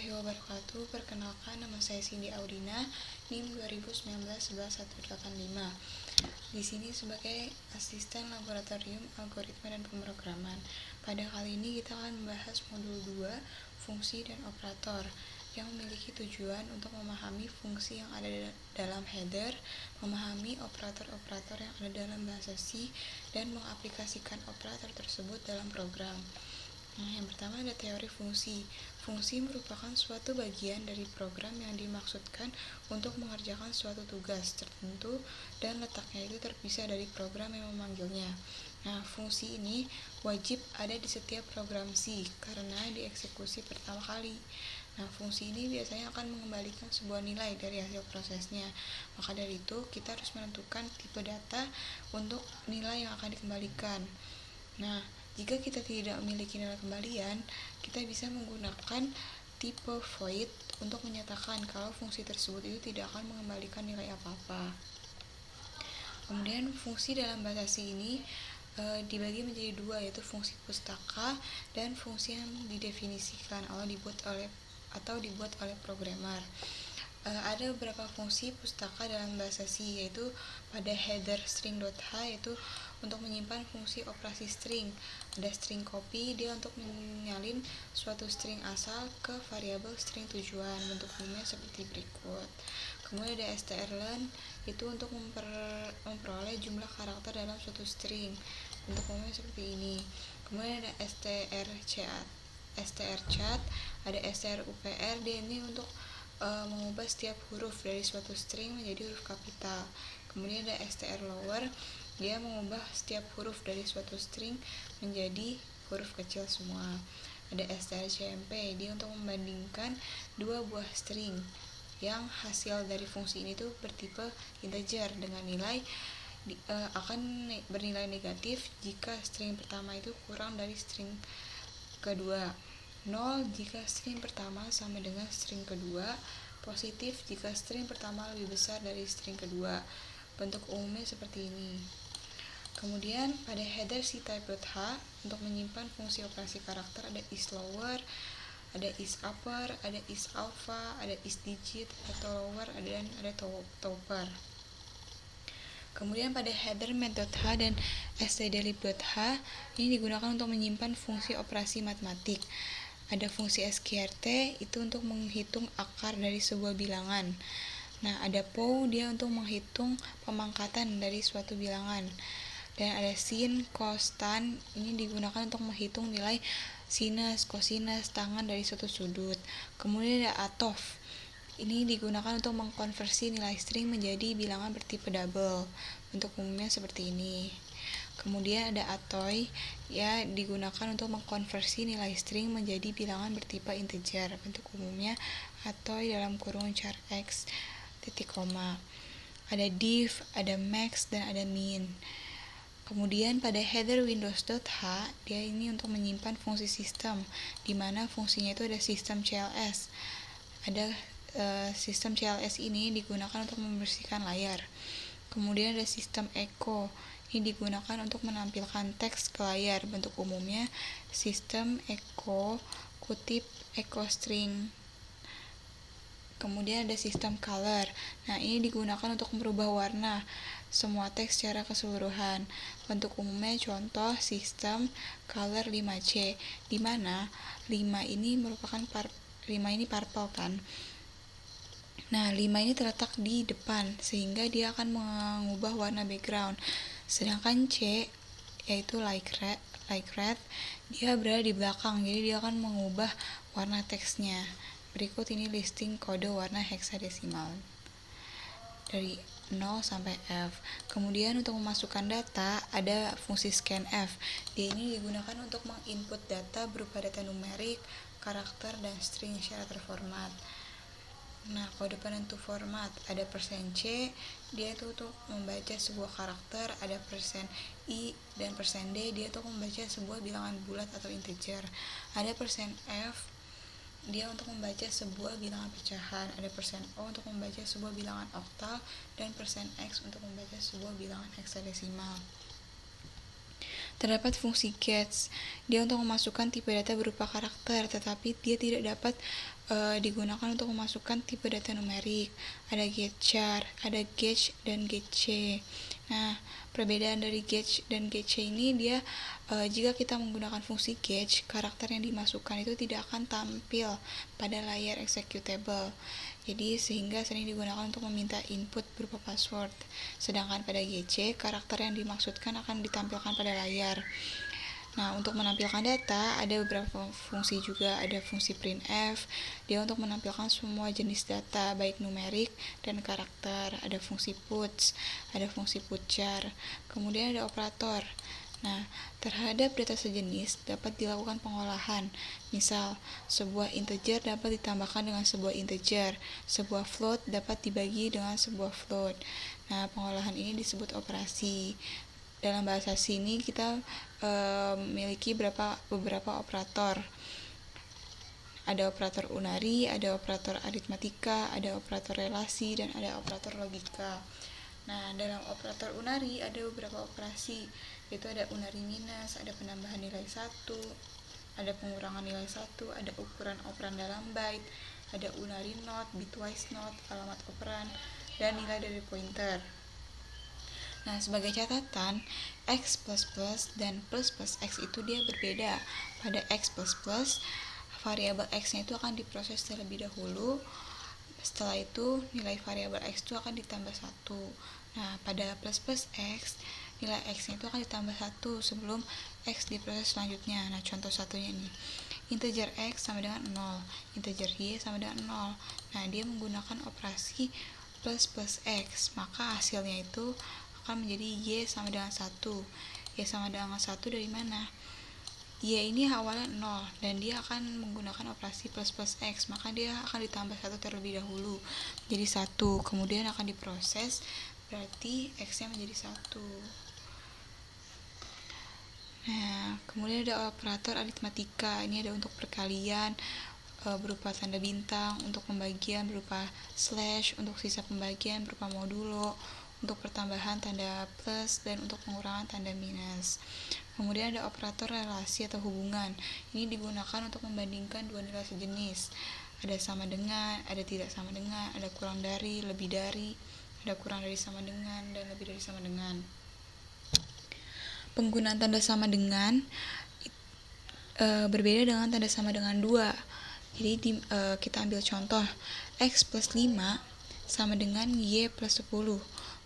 warahmatullahi wabarakatuh. Perkenalkan, nama saya Cindy Audina, NIM 2019-11185. Di sini sebagai asisten laboratorium algoritma dan pemrograman. Pada kali ini kita akan membahas modul 2, fungsi dan operator, yang memiliki tujuan untuk memahami fungsi yang ada dalam header, memahami operator-operator yang ada dalam bahasa C, dan mengaplikasikan operator tersebut dalam program. Yang pertama ada teori fungsi. Fungsi merupakan suatu bagian dari program yang dimaksudkan untuk mengerjakan suatu tugas tertentu dan letaknya itu terpisah dari program yang memanggilnya. Nah, fungsi ini wajib ada di setiap program C karena dieksekusi pertama kali. Nah, fungsi ini biasanya akan mengembalikan sebuah nilai dari hasil prosesnya. Maka dari itu, kita harus menentukan tipe data untuk nilai yang akan dikembalikan. Nah, jika kita tidak memiliki nilai kembalian, kita bisa menggunakan tipe void untuk menyatakan kalau fungsi tersebut itu tidak akan mengembalikan nilai apa-apa. Kemudian fungsi dalam bahasa C ini dibagi menjadi dua, yaitu fungsi pustaka dan fungsi yang didefinisikan atau dibuat oleh programmer. Ada beberapa fungsi pustaka dalam bahasa C, yaitu pada header string.h yaitu untuk menyimpan fungsi operasi string. Ada string copy, dia untuk menyalin suatu string asal ke variabel string tujuan. Bentuk umumnya seperti berikut. Kemudian ada strlen, itu untuk memperoleh jumlah karakter dalam suatu string. Bentuk umumnya seperti ini. Kemudian ada strcat, ada strupr, dia ini untuk mengubah setiap huruf dari suatu string menjadi huruf kapital. Kemudian ada strlower, dia mengubah setiap huruf dari suatu string menjadi huruf kecil semua. Ada strcmp, dia untuk membandingkan dua buah string yang hasil dari fungsi ini tuh bertipe integer dengan nilai akan bernilai negatif jika string pertama itu kurang dari string kedua, 0 jika string pertama sama dengan string kedua, positif jika string pertama lebih besar dari string kedua. Bentuk umumnya seperti ini. Kemudian pada header ctype.h untuk menyimpan fungsi operasi karakter ada isLower, ada isUpper, ada isAlpha, ada isDigit atau lower, dan ada topper. Kemudian pada header math.h dan stdlib.h ini digunakan untuk menyimpan fungsi operasi matematik. Ada fungsi sqrt itu untuk menghitung akar dari sebuah bilangan. Nah, ada pow, dia untuk menghitung pemangkatan dari suatu bilangan. Dan ada sin, cos, tan, ini digunakan untuk menghitung nilai sinus, kosinus, tangen dari suatu sudut. Kemudian ada atof, ini digunakan untuk mengkonversi nilai string menjadi bilangan bertipe double. Bentuk umumnya seperti ini. Kemudian ada atoy, ya digunakan untuk mengkonversi nilai string menjadi bilangan bertipe integer. Bentuk umumnya atoy dalam kurung char x titik koma. Ada div, ada max, dan ada min. Kemudian pada header windows.h, dia ini untuk menyimpan fungsi sistem, di mana fungsinya itu ada sistem cls. Ada sistem cls ini digunakan untuk membersihkan layar. Kemudian ada sistem echo, ini digunakan untuk menampilkan teks ke layar. Bentuk umumnya sistem echo kutip echo string. Kemudian ada sistem color. Nah, ini digunakan untuk merubah warna semua teks secara keseluruhan. Bentuk umumnya contoh sistem color 5C, di mana 5 ini merupakan 5 ini purple kan. Nah, 5 ini terletak di depan sehingga dia akan mengubah warna background. Sedangkan C yaitu like red, dia berada di belakang, jadi dia akan mengubah warna teksnya. Berikut ini listing kode warna heksadesimal dari 0 sampai F. Kemudian untuk memasukkan data ada fungsi scanf. Dia ini digunakan untuk menginput data berupa data numerik, karakter, dan string secara terformat. Nah, kode penentu format ada %C, dia itu untuk membaca sebuah karakter, ada %I dan %D, dia untuk membaca sebuah bilangan bulat atau integer. Ada %F, dia untuk membaca sebuah bilangan pecahan. Ada %O untuk membaca sebuah bilangan oktal, dan %X untuk membaca sebuah bilangan heksadesimal. Terdapat fungsi gets, dia untuk memasukkan tipe data berupa karakter, tetapi dia tidak dapat digunakan untuk memasukkan tipe data numerik. Ada getchar, ada getch dan getch. Nah, perbedaan dari getch dan getch ini dia jika kita menggunakan fungsi getch, karakter yang dimasukkan itu tidak akan tampil pada layar executable. Jadi sehingga sering digunakan untuk meminta input berupa password. Sedangkan pada GC, karakter yang dimaksudkan akan ditampilkan pada layar. Nah, untuk menampilkan data, ada beberapa fungsi juga. Ada fungsi printf, dia untuk menampilkan semua jenis data, baik numerik dan karakter. Ada fungsi puts, ada fungsi putchar. Kemudian ada operator. Nah, terhadap data sejenis dapat dilakukan pengolahan. Misal, sebuah integer dapat ditambahkan dengan sebuah integer, sebuah float dapat dibagi dengan sebuah float. Nah, pengolahan ini disebut operasi. Dalam bahasa sini kita memiliki beberapa operator. Ada operator unary, ada operator aritmatika, ada operator relasi, dan ada operator logika. Nah, dalam operator unary ada beberapa operasi, yaitu ada unary minus, ada penambahan nilai 1, ada pengurangan nilai 1, ada ukuran operan dalam byte, ada unary not, bitwise not, alamat operan, dan nilai dari pointer. Nah, sebagai catatan, x++ dan plus x itu dia berbeda. Pada x++, variabel x-nya itu akan diproses terlebih dahulu. Setelah itu, nilai variabel x itu akan ditambah 1. Nah, pada plus x, nilai x-nya itu akan ditambah 1 sebelum x diproses selanjutnya. Nah, contoh satunya ini. Integer x sama dengan 0, integer y sama dengan 0. Nah, dia menggunakan operasi plus x, maka hasilnya itu akan menjadi y sama dengan 1. Y sama dengan 1 dari mana? Y ini awalnya 0 dan dia akan menggunakan operasi plus x, maka dia akan ditambah 1 terlebih dahulu jadi 1, kemudian akan diproses, berarti x nya menjadi 1. Nah, kemudian ada operator aritmatika. Ini ada untuk perkalian berupa tanda bintang, untuk pembagian berupa slash, untuk sisa pembagian berupa modulo, untuk pertambahan tanda plus, dan untuk pengurangan tanda minus. Kemudian ada operator relasi atau hubungan. Ini digunakan untuk membandingkan dua nilai sejenis. Ada sama dengan, ada tidak sama dengan, ada kurang dari, lebih dari, ada kurang dari sama dengan, dan lebih dari sama dengan. Penggunaan tanda sama dengan berbeda dengan tanda sama dengan 2. Jadi kita ambil contoh, x plus 5 sama dengan y plus 10.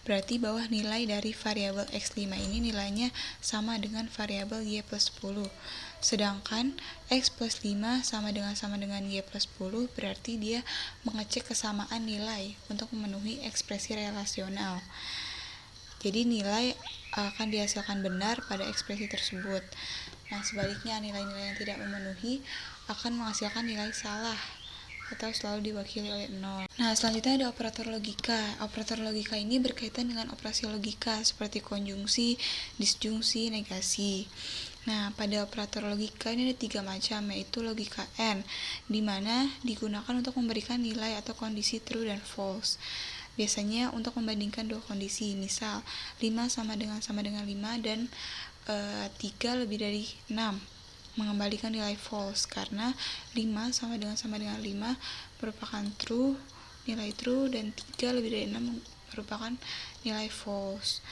Berarti bawah nilai dari variabel x5 ini nilainya sama dengan variabel y plus 10. Sedangkan x plus 5 sama dengan y plus 10, berarti dia mengecek kesamaan nilai untuk memenuhi ekspresi relasional. Jadi nilai akan dihasilkan benar pada ekspresi tersebut. Nah, sebaliknya nilai-nilai yang tidak memenuhi akan menghasilkan nilai salah atau selalu diwakili oleh 0. Nah, selanjutnya ada operator logika. Operator logika ini berkaitan dengan operasi logika seperti konjungsi, disjungsi, negasi. Nah, pada operator logika ini ada 3 macam, yaitu logika AND, di mana digunakan untuk memberikan nilai atau kondisi true dan false. Biasanya untuk membandingkan dua kondisi, misal 5 sama dengan 5 dan 3 lebih dari 6, mengembalikan nilai false karena 5 sama dengan 5 merupakan true, nilai true, dan 3 lebih dari 6 merupakan nilai false.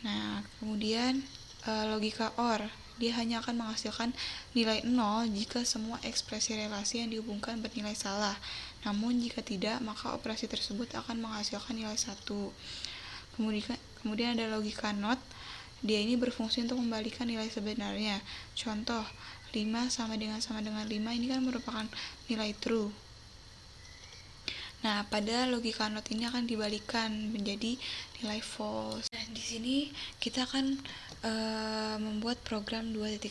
Nah, kemudian logika OR, dia hanya akan menghasilkan nilai 0 jika semua ekspresi relasi yang dihubungkan bernilai salah. Namun jika tidak, maka operasi tersebut akan menghasilkan nilai 1. Kemudian ada logika NOT. Dia ini berfungsi untuk membalikan nilai sebenarnya. Contoh, 5 sama dengan 5 ini kan merupakan nilai true. Nah, pada logika NOT ini akan dibalikan menjadi nilai false. Nah, di sini kita akan membuat program 2.1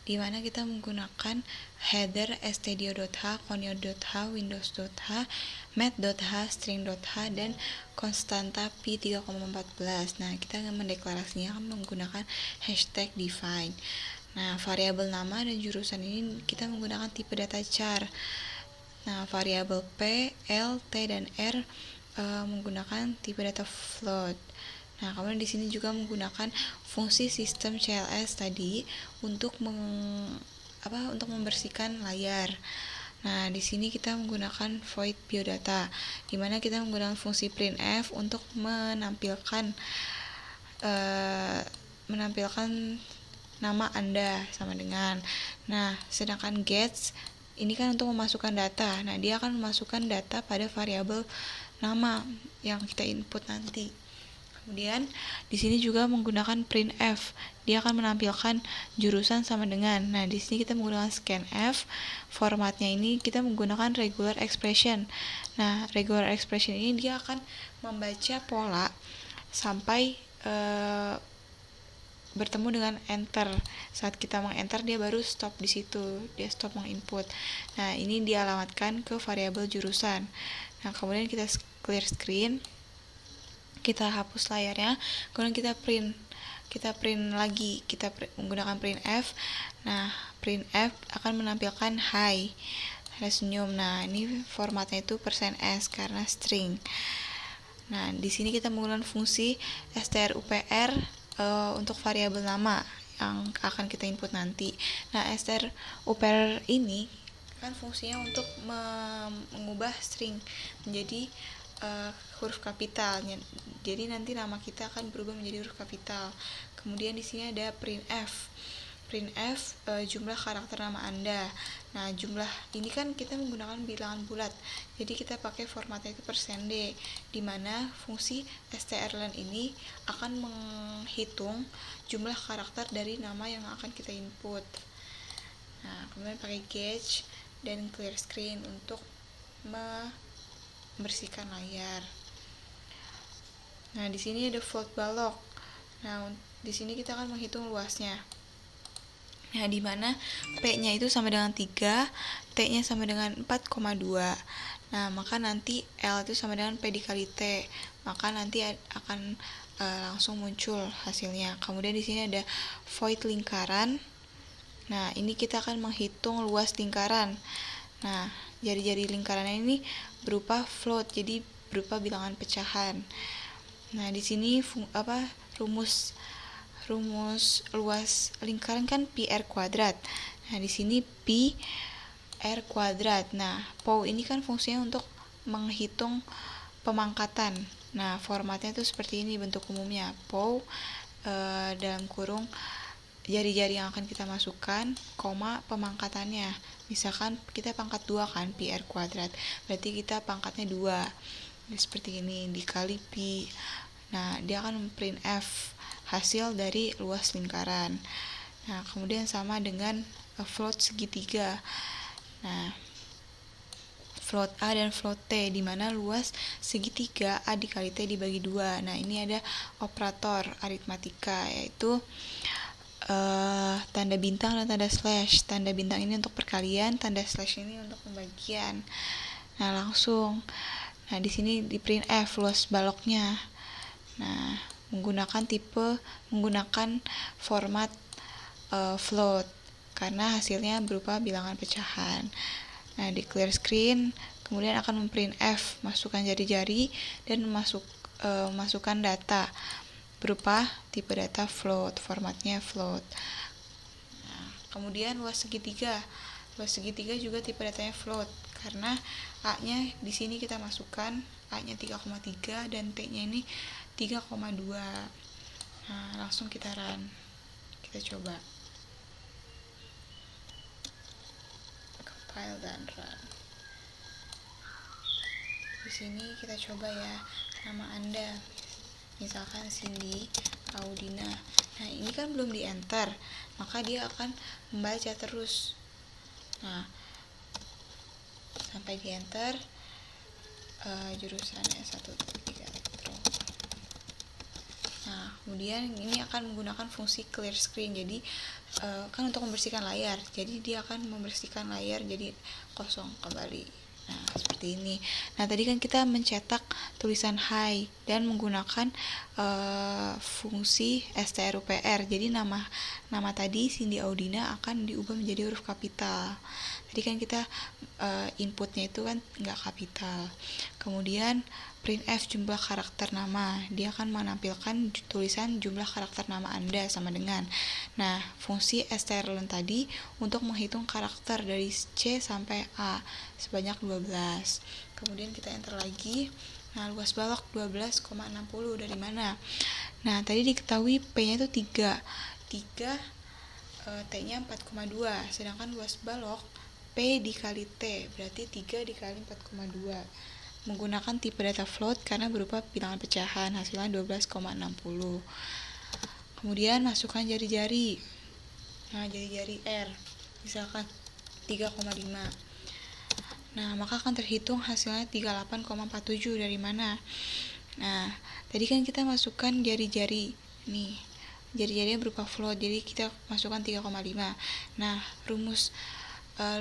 di mana kita menggunakan header stdio.h, conio.h, windows.h, math.h, string.h, dan konstanta pi 3,14. Nah, kita mendeklarasinya menggunakan hashtag define. Nah, variabel nama dan jurusan ini kita menggunakan tipe data char. Nah, variabel P, L, T, dan R menggunakan tipe data float. Nah, kemudian di sini juga menggunakan fungsi sistem CLS tadi untuk untuk membersihkan layar. Nah, di sini kita menggunakan void biodata, di mana kita menggunakan fungsi printf untuk menampilkan nama Anda sama dengan. Nah, sedangkan gets ini kan untuk memasukkan data. Nah, dia akan memasukkan data pada variabel nama yang kita input nanti. Kemudian di sini juga menggunakan printf. Dia akan menampilkan jurusan sama dengan. Nah, di sini kita menggunakan scanf. Formatnya ini kita menggunakan regular expression. Nah, regular expression ini dia akan membaca pola sampai bertemu dengan enter. Saat kita meng-enter dia baru stop di situ. Dia stop menginput. Nah, ini dialamatkan ke variabel jurusan. Nah, kemudian kita clear screen. Kita hapus layarnya, kemudian kita print lagi, menggunakan printf. Nah, printf akan menampilkan hi, ada senyum. Nah, ini formatnya itu %s karena string. Nah, di sini kita menggunakan fungsi strupr untuk variabel nama yang akan kita input nanti. Nah, strupr ini kan fungsinya untuk mengubah string menjadi huruf kapital. Jadi nanti nama kita akan berubah menjadi huruf kapital. Kemudian di sini ada printf. Printf jumlah karakter nama Anda. Nah, jumlah ini kan kita menggunakan bilangan bulat. Jadi kita pakai formatnya itu %d, di mana fungsi strlen ini akan menghitung jumlah karakter dari nama yang akan kita input. Nah, kemudian pakai gauge dan clear screen untuk membersihkan layar. Nah, di sini ada float balok. Nah, di sini kita akan menghitung luasnya. Nah, di mana P-nya itu sama dengan 3, T-nya sama dengan 4,2. Nah, maka nanti L itu sama dengan P dikali T. Maka nanti akan langsung muncul hasilnya. Kemudian di sini ada void lingkaran. Nah, ini kita akan menghitung luas lingkaran. Nah, jari-jari lingkarannya ini berupa float, jadi berupa bilangan pecahan. Nah, di sini rumus luas lingkaran kan pi r kuadrat. Nah, di sini pi r kuadrat. Nah, POW ini kan fungsinya untuk menghitung pemangkatan. Nah, formatnya itu seperti ini bentuk umumnya. POW dalam kurung jari-jari yang akan kita masukkan, koma pemangkatannya. Misalkan kita pangkat 2 kan, pi r kuadrat. Berarti kita pangkatnya 2. Nah, seperti ini dikali pi. Nah, dia akan printf hasil dari luas lingkaran. Nah, kemudian sama dengan float segitiga. Nah, float A dan float T, di mana luas segitiga A dikali T dibagi 2. Nah, ini ada operator aritmatika, yaitu tanda bintang dan tanda slash. Tanda bintang ini untuk perkalian, tanda slash ini untuk pembagian. Nah, langsung. Nah, di sini di printf luas baloknya. Nah, menggunakan format float karena hasilnya berupa bilangan pecahan. Nah, di clear screen kemudian akan memprintf, masukkan jari-jari dan masukkan data berupa tipe data float, formatnya float. Nah, kemudian luas segitiga juga tipe datanya float karena A-nya di sini kita masukkan, A-nya 3,3 dan T-nya ini 3,2. Nah, langsung kita run. Kita coba. Compile dan run. Di sini kita coba ya nama Anda. Misalkan Cindy Audina. Nah, ini kan belum di enter, maka dia akan membaca terus. Nah, sampai di enter jurusannya 1-3 elektro. Nah, kemudian ini akan menggunakan fungsi clear screen. Jadi kan untuk membersihkan layar. Jadi dia akan membersihkan layar jadi kosong kembali. Nah, seperti ini. Nah, tadi kan kita mencetak tulisan hi dan menggunakan fungsi strupr. Jadi nama tadi Cindy Audina akan diubah menjadi huruf kapital. Tadi kan kita inputnya itu kan nggak kapital. Kemudian printf jumlah karakter nama, dia akan menampilkan tulisan jumlah karakter nama Anda sama dengan. Nah, fungsi strlen tadi untuk menghitung karakter dari C sampai A sebanyak 12. Kemudian kita enter lagi. Nah, luas balok 12,60 dari mana? Nah, tadi diketahui P-nya itu 3. T-nya 4,2. Sedangkan luas balok P dikali T, berarti 3 dikali 4,2. Menggunakan tipe data float karena berupa bilangan pecahan, hasilnya 12,60. Kemudian masukkan jari-jari. Nah, jari-jari R misalkan 3,5. Nah, maka akan terhitung hasilnya 38,47 dari mana? Nah, tadi kan kita masukkan jari-jari nih. Jari-jarinya berupa float, jadi kita masukkan 3,5. Nah, rumus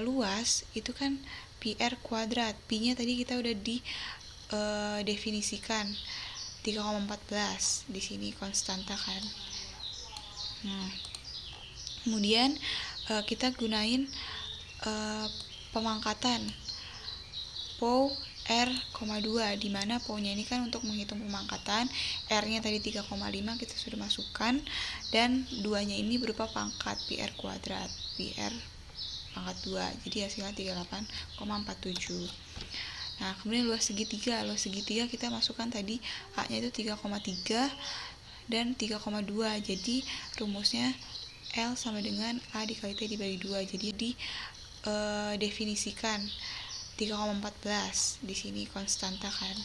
luas itu kan PR kuadrat. Pi-nya tadi kita udah definisikan 3,14. Di sini konstanta kan. Nah, kemudian kita gunain pemangkatan POW R,2, di mana POW-nya ini kan untuk menghitung pemangkatan, R-nya tadi 3,5 kita sudah masukkan, dan 2-nya ini berupa pangkat PR kuadrat, PR pangkat 2, jadi hasilnya 38,47. Nah, kemudian luas segitiga kita masukkan tadi A-nya itu 3,3 dan 3,2, jadi rumusnya L sama dengan A dikali T dibagi 2, jadi definisikan 3,14, di sini konstanta kan.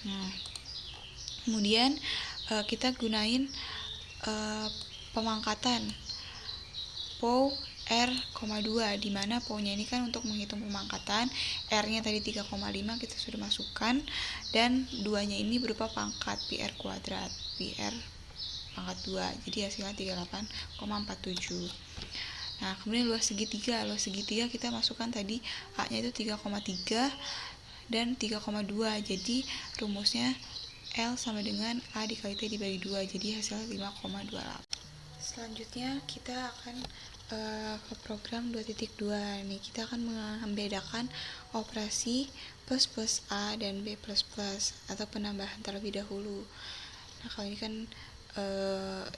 Nah, kemudian kita gunain pemangkatan POW R,2, di mana POW-nya ini kan untuk menghitung pemangkatan, R-nya tadi 3,5 kita sudah masukkan, dan 2-nya ini berupa pangkat PR kuadrat, PR pangkat 2, jadi hasilnya 38,47. Nah, kemudian luas segitiga kita masukkan tadi A-nya itu 3,3 dan 3,2, jadi rumusnya L sama dengan A dikali T dibagi 2, jadi hasilnya 5,28. Selanjutnya kita akan ke program 2.2. Nih, kita akan membedakan operasi plus A dan B++ atau penambahan terlebih dahulu. Nah, kalau ini kan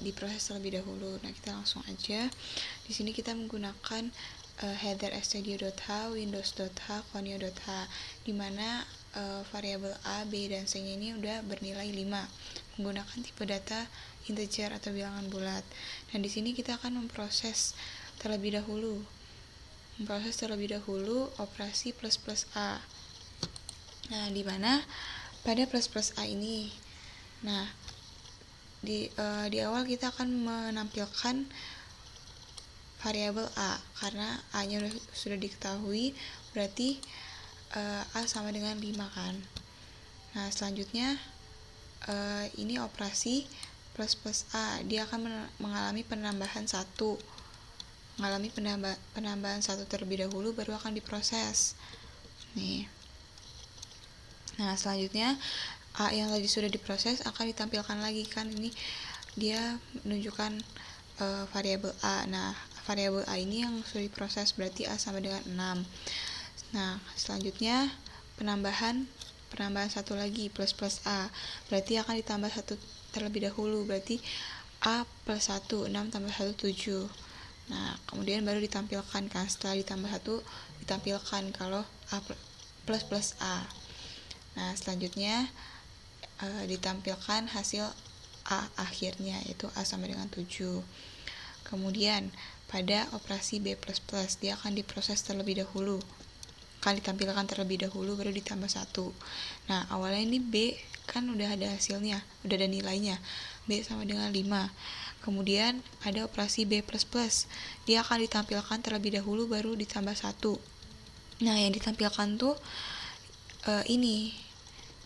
diproses terlebih dahulu. Nah, kita langsung aja. Di sini kita menggunakan header studio.h, windows.h, conio.h, di mana variabel A, B, dan C-nya ini udah bernilai 5 menggunakan tipe data integer atau bilangan bulat. Dan di sini kita akan memproses terlebih dahulu operasi plus A. Nah, di mana pada plus A ini, nah di awal kita akan menampilkan variabel A karena A-nya sudah diketahui, berarti A sama dengan 5 kan. Nah, selanjutnya ini operasi plus A, dia akan mengalami penambahan 1 terlebih dahulu, baru akan diproses nih. Nah, selanjutnya A yang tadi sudah diproses akan ditampilkan lagi kan, ini dia menunjukkan variabel A. Nah, variabel A ini yang sudah diproses, berarti A sama dengan 6. Nah, selanjutnya penambahan 1 lagi plus A, berarti akan ditambah 1 terlebih dahulu, berarti A plus 1, 6 tambah 1, 7. Nah, kemudian baru ditampilkan kan, setelah ditambah 1 ditampilkan kalau A plus A. Nah, selanjutnya ditampilkan hasil A akhirnya, yaitu A sama dengan 7. Kemudian pada operasi B++, dia akan diproses terlebih dahulu, akan ditampilkan terlebih dahulu, baru ditambah 1. Nah, awalnya ini B kan udah ada hasilnya, udah ada nilainya, B sama dengan 5. Kemudian ada operasi B++, dia akan ditampilkan terlebih dahulu, baru ditambah 1. Nah, yang ditampilkan tuh ini.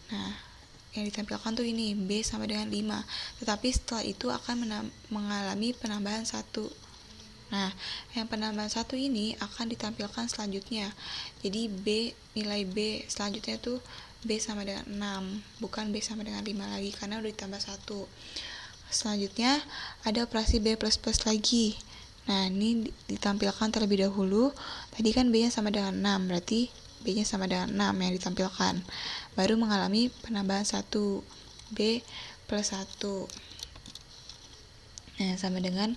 Nah, yang ditampilkan tuh ini, B sama dengan 5. Tetapi setelah itu akan mengalami penambahan 1. Nah, yang penambahan 1 ini akan ditampilkan selanjutnya. Jadi nilai B selanjutnya tuh B sama dengan 6, bukan B sama dengan 5 lagi, karena udah ditambah 1. Selanjutnya ada operasi B++ lagi. Nah, ini ditampilkan terlebih dahulu. Tadi kan B-nya sama dengan 6, berarti B-nya sama dengan 6 yang ditampilkan. Baru mengalami penambahan 1, B plus 1. Nah, sama dengan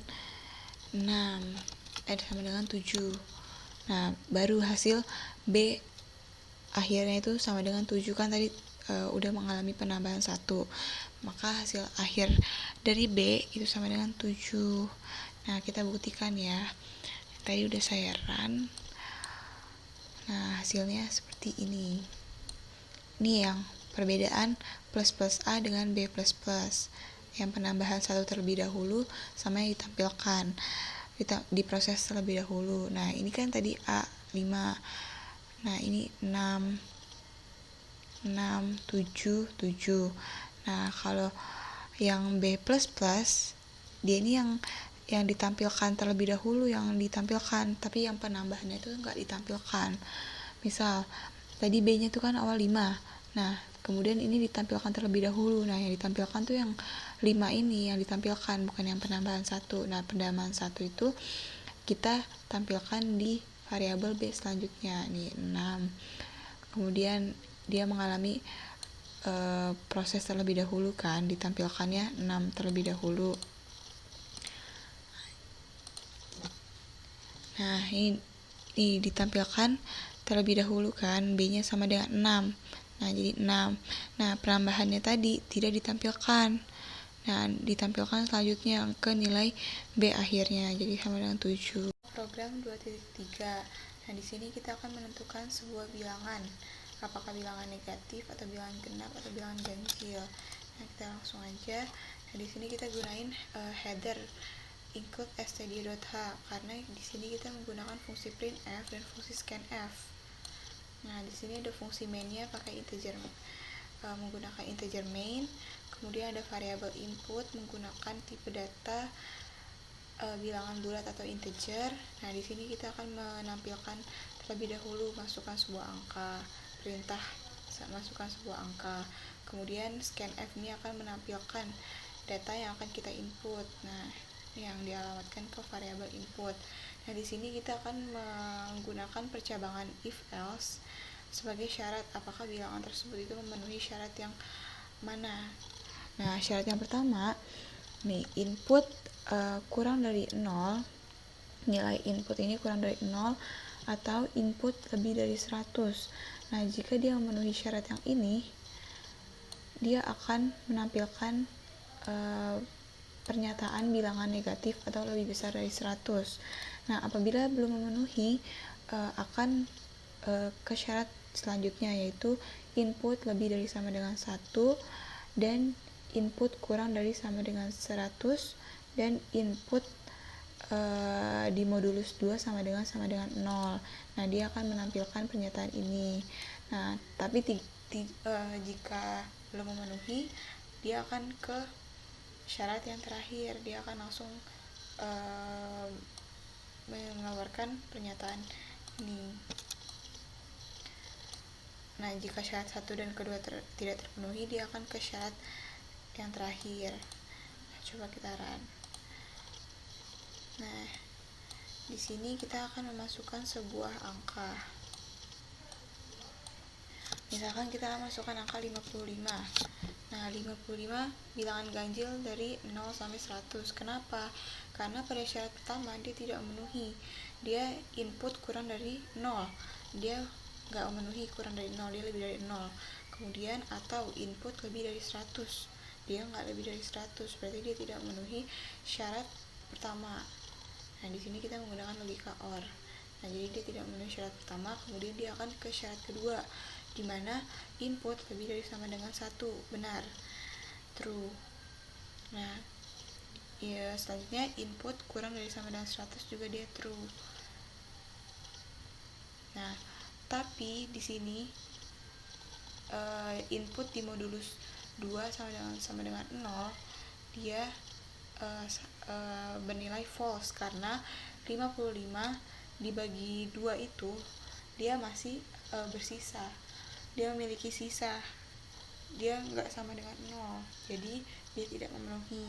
6, sama dengan 7. Nah, baru hasil B akhirnya itu sama dengan 7, kan tadi udah mengalami penambahan 1. Maka hasil akhir dari B itu sama dengan 7. Nah, kita buktikan ya. Tadi udah saya run. Nah, hasilnya seperti ini. Ini yang perbedaan plus plus A dengan B plus plus. Yang penambahan 1 terlebih dahulu sama yang ditampilkan. Diproses terlebih dahulu. Nah, ini kan tadi A 5. Nah, ini 6, 7, 7. Nah, kalau yang B plus plus, dia ini yang ditampilkan terlebih dahulu, yang ditampilkan, tapi yang penambahannya itu nggak ditampilkan. Misal tadi B-nya itu kan awal 5, nah kemudian ini ditampilkan terlebih dahulu. Nah, yang ditampilkan tuh yang 5 ini yang ditampilkan, bukan yang penambahan 1. Nah, penambahan 1 itu kita tampilkan di variabel B selanjutnya, nih 6. Kemudian dia mengalami proses terlebih dahulu, kan ditampilkannya 6 terlebih dahulu. Nah, ini ditampilkan terlebih dahulu, kan B-nya sama dengan 6. Nah, jadi 6. Nah, penambahannya tadi tidak ditampilkan. Nah, ditampilkan selanjutnya ke nilai B akhirnya, jadi sama dengan 7. Program 2.3. Nah, di sini kita akan menentukan sebuah bilangan. Apakah bilangan negatif atau bilangan genap atau bilangan ganjil. Nah, kita langsung aja. Nah, di sini kita gunain header include std.h karena di sini kita menggunakan fungsi printf dan fungsi scanf. Nah, di sini ada fungsi mainnya pakai integer, menggunakan integer main. Kemudian ada variabel input menggunakan tipe data bilangan bulat atau integer. Nah, di sini kita akan menampilkan terlebih dahulu masukkan sebuah angka, perintah masukkan sebuah angka. Kemudian scanf ini akan menampilkan data yang akan kita input. Nah, yang dialamatkan ke variabel input. Nah, di sini kita akan menggunakan percabangan if else sebagai syarat apakah bilangan tersebut itu memenuhi syarat yang mana. Nah, syarat yang pertama, nih input kurang dari 0, nilai input ini kurang dari 0 atau input lebih dari 100. Nah, jika dia memenuhi syarat yang ini, dia akan menampilkan pernyataan bilangan negatif atau lebih besar dari 100. Nah, apabila belum memenuhi, akan ke syarat selanjutnya, yaitu input lebih dari sama dengan 1 dan input kurang dari sama dengan 100 dan input di modulus 2 sama dengan 0. Nah, dia akan menampilkan pernyataan ini. Nah, tapi jika belum memenuhi, dia akan ke syarat yang terakhir, dia akan langsung mengeluarkan pernyataan ini. Nah, jika syarat 1 dan kedua tidak terpenuhi, dia akan ke syarat yang terakhir. Nah, coba kita run. Nah, di sini kita akan memasukkan sebuah angka. Misalkan kita masukkan angka 55. Nah, 55 bilangan ganjil dari 0 sampai 100. Kenapa? Karena pada syarat pertama dia tidak memenuhi. Dia input kurang dari 0. Dia nggak memenuhi kurang dari 0, dia lebih dari 0. Kemudian atau input lebih dari 100. Dia nggak lebih dari 100, berarti dia tidak memenuhi syarat pertama. Nah, di sini kita menggunakan logika OR. Nah, jadi dia tidak memenuhi syarat pertama, kemudian dia akan ke syarat kedua, di mana input lebih dari sama dengan 1, benar, true. Nah, ya selanjutnya input kurang dari sama dengan 100 juga dia true. Nah, tapi di sini input di modulus 2 sama dengan 0 dia bernilai false karena 55 dibagi 2 itu dia masih bersisa. Dia memiliki sisa, dia nggak sama dengan 0, jadi dia tidak memenuhi.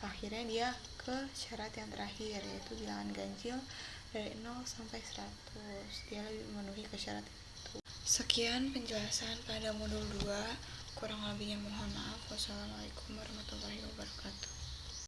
Akhirnya dia ke syarat yang terakhir, yaitu bilangan ganjil dari 0 sampai 100. Dia lebih memenuhi ke syarat itu. Sekian penjelasan pada modul 2. Kurang lebihnya mohon maaf. Wassalamualaikum warahmatullahi wabarakatuh.